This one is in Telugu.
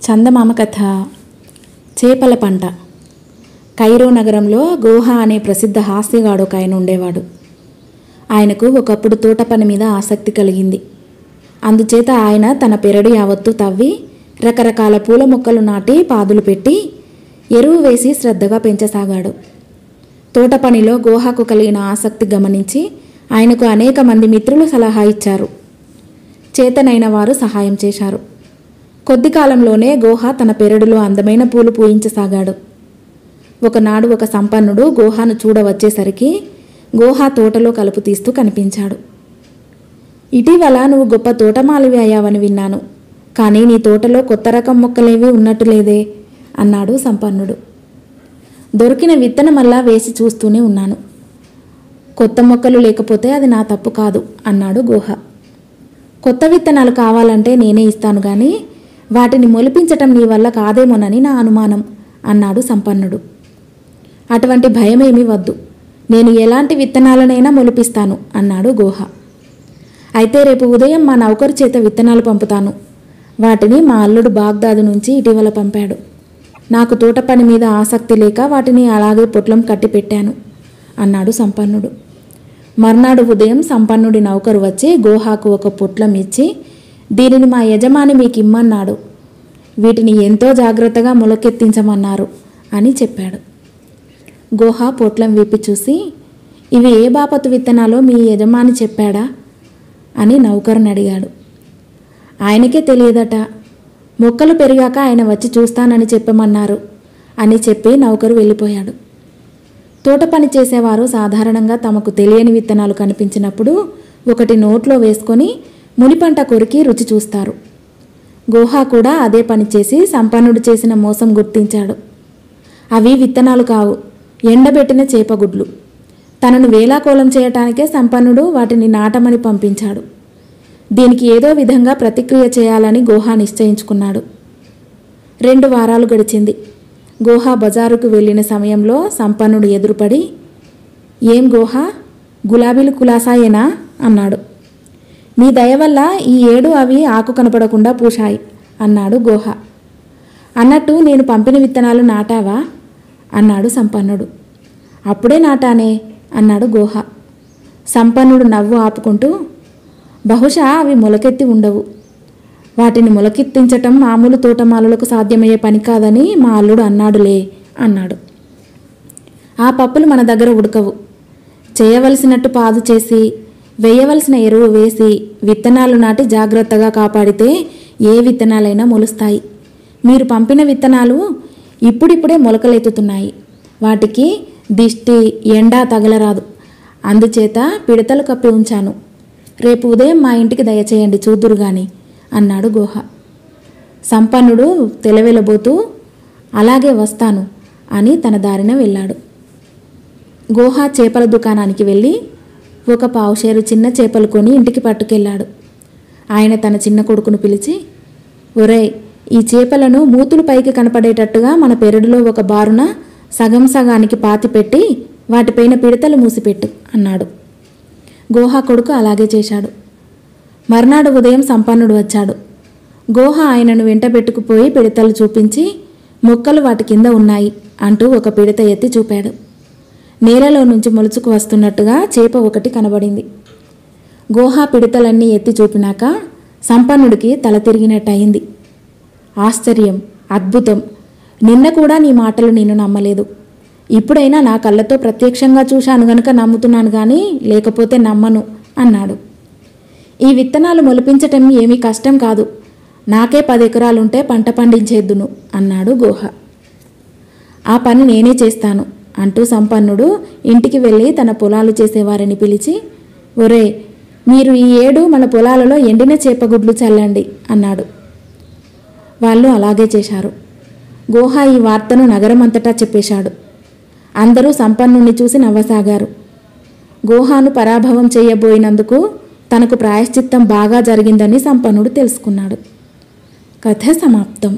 చందమామ కథ. చేపల పంట. కైరో నగరంలో గోహా అనే ప్రసిద్ధ హాస్యగాడు ఒక ఆయన ఉండేవాడు. ఆయనకు ఒకప్పుడు తోట పని మీద ఆసక్తి కలిగింది. అందుచేత ఆయన తన పెరడు యావత్తు తవ్వి రకరకాల పూల మొక్కలు నాటి పాదులు పెట్టి ఎరువు వేసి శ్రద్ధగా పెంచసాగాడు. తోట పనిలో గోహాకు కలిగిన ఆసక్తి గమనించి ఆయనకు అనేక మంది మిత్రులు సలహా ఇచ్చారు. చేతనైన వారు సహాయం చేశారు. కొద్ది కాలంలోనే గోహా తన పెరడులో అందమైన పూలు పూయించసాగాడు. ఒకనాడు ఒక సంపన్నుడు గోహాను చూడవచ్చేసరికి గోహా తోటలో కలుపు తీస్తూ కనిపించాడు. ఇటీవల నువ్వు గొప్ప తోటమాలివి అయ్యావని విన్నాను, కానీ నీ తోటలో కొత్త రకం మొక్కలేవి ఉన్నట్టు లేదే అన్నాడు సంపన్నుడు. దొరికిన విత్తనమల్లా వేసి చూస్తూనే ఉన్నాను. కొత్త మొక్కలు లేకపోతే అది నా తప్పు కాదు అన్నాడు గోహా. కొత్త విత్తనాలు కావాలంటే నేనే ఇస్తాను గాని వాటిని మొలిపించటం నీ వల్ల కాదేమోనని నా అనుమానం అన్నాడు సంపన్నుడు. అటువంటి భయమేమీ వద్దు, నేను ఎలాంటి విత్తనాలనైనా మొలిపిస్తాను అన్నాడు గోహా. అయితే రేపు ఉదయం మా నౌకరు చేత విత్తనాలు పంపుతాను. వాటిని మా అల్లుడు బాగ్దాదు నుంచి ఇటీవల పంపాడు. నాకు తోట పని మీద ఆసక్తి లేక వాటిని అలాగే పొట్లం కట్టి పెట్టాను అన్నాడు సంపన్నుడు. మర్నాడు ఉదయం సంపన్నుడి నౌకరు వచ్చి గోహాకు ఒక పొట్లం ఇచ్చి, దీనిని మా యజమాని మీకు ఇమ్మన్నాడు, వీటిని ఎంతో జాగ్రత్తగా మొలకెత్తించమన్నారు అని చెప్పాడు. గోహా పొట్లం విప్పి చూసి, ఇవి ఏ బాపతు విత్తనాలో మీ యజమాని చెప్పాడా అని నౌకరుని అడిగాడు. ఆయనకే తెలియదట, మొక్కలు పెరిగాక ఆయన వచ్చి చూస్తానని చెప్పమన్నారు అని చెప్పి నౌకరు వెళ్ళిపోయాడు. తోట పని చేసేవారు సాధారణంగా తమకు తెలియని విత్తనాలు కనిపించినప్పుడు ఒకటి నోట్లో వేసుకొని మునిపంట కొరికి రుచి చూస్తారు. గోహా కూడా అదే పని చేసి సంపన్నుడు చేసిన మోసం గుర్తించాడు. అవి విత్తనాలు కావు, ఎండబెట్టిన చేపగుడ్లు. తనను వేలాకోలం చేయటానికే సంపన్నుడు వాటిని నాటమని పంపించాడు. దీనికి ఏదో విధంగా ప్రతిక్రియ చేయాలని గోహా నిశ్చయించుకున్నాడు. 2 వారాలు గడిచింది. గోహా బజారుకు వెళ్ళిన సమయంలో సంపన్నుడు ఎదురుపడి, ఏం గోహా, గులాబీలు కులాసాయేనా అన్నాడు. నీ దయ వల్ల ఈ ఏడు అవి ఆకు కనపడకుండా పూశాయి అన్నాడు గోహా. అన్నట్టు నేను పంపిన విత్తనాలు నాటావా అన్నాడు సంపన్నుడు. అప్పుడే నాటానే అన్నాడు గోహా. సంపన్నుడు నవ్వు ఆపుకుంటూ, బహుశా అవి మొలకెత్తి ఉండవు. వాటిని మొలకెత్తించటం మామూలు తోటమాలులకు సాధ్యమయ్యే పని కాదని మా అల్లుడు అన్నాడులే అన్నాడు. ఆ పప్పులు మన దగ్గర ఉడకవు. చేయవలసినట్టు పాదు చేసి వేయవలసిన ఎరువు వేసి విత్తనాలు నాటి జాగ్రత్తగా కాపాడితే ఏ విత్తనాలైనా మొలుస్తాయి. మీరు పంపిన విత్తనాలు ఇప్పుడిప్పుడే మొలకలెత్తుతున్నాయి. వాటికి దిష్టి ఎండా తగలరాదు. అందుచేత పిడతలు కప్పి ఉంచాను. రేపు ఉదయం మా ఇంటికి దయచేయండి చూద్దురు గాని అన్నాడు గోహా. సంపన్నుడు తెలవెలబోతూ అలాగే వస్తాను అని తన దారిన వెళ్ళాడు. గోహా చేపల దుకాణానికి వెళ్ళి ఒక పావుషేరు చిన్న చేపలు కొని ఇంటికి పట్టుకెళ్ళాడు. ఆయన తన చిన్న కొడుకును పిలిచి, ఒరేయ్, ఈ చేపలను మూతులు పైకి కనపడేటట్టుగా మన పెరడులో ఒక బారున సగం సగానికి పాతి పెట్టి వాటిపైన పిడతలు మూసిపెట్టు అన్నాడు. గోహా కొడుకు అలాగే చేశాడు. మర్నాడు ఉదయం సంపన్నుడు వచ్చాడు. గోహా ఆయనను వెంటబెట్టుకుపోయి పిడతలు చూపించి, మొక్కలు వాటి కింద ఉన్నాయి అంటూ ఒక పిడత ఎత్తి చూపాడు. నేలలో నుంచి మొలుచుకు వస్తున్నట్టుగా చేప ఒకటి కనబడింది. గోహా పిడతలన్నీ ఎత్తి చూపినాక సంపన్నుడికి తల తిరిగినట్టయింది. ఆశ్చర్యం, అద్భుతం, నిన్న కూడా నీ మాటలు నేను నమ్మలేదు. ఇప్పుడైనా నా కళ్ళతో ప్రత్యక్షంగా చూశాను గనుక నమ్ముతున్నాను కానీ లేకపోతే నమ్మను అన్నాడు. ఈ విత్తనాలు మొలిపించటం ఏమీ కష్టం కాదు. నాకే 10 ఎకరాలుంటే పంట పండించేద్దును అన్నాడు గోహా. ఆ పని నేనే చేస్తాను అంటూ సంపన్నుడు ఇంటికి వెళ్ళి తన పొలాలు చేసేవారిని పిలిచి, ఒరే, మీరు ఈ ఏడు మన పొలాలలో ఎండిన చేపగుడ్లు చల్లండి అన్నాడు. వాళ్ళు అలాగే చేశారు. గోహా ఈ వార్తను నగరమంతటా చెప్పేశాడు. అందరూ సంపన్నుణ్ణి చూసి నవ్వసాగారు. గోహాను పరాభవం చేయబోయినందుకు తనకు ప్రాయశ్చిత్తం బాగా జరిగిందని సంపన్నుడు తెలుసుకున్నాడు. కథ సమాప్తం.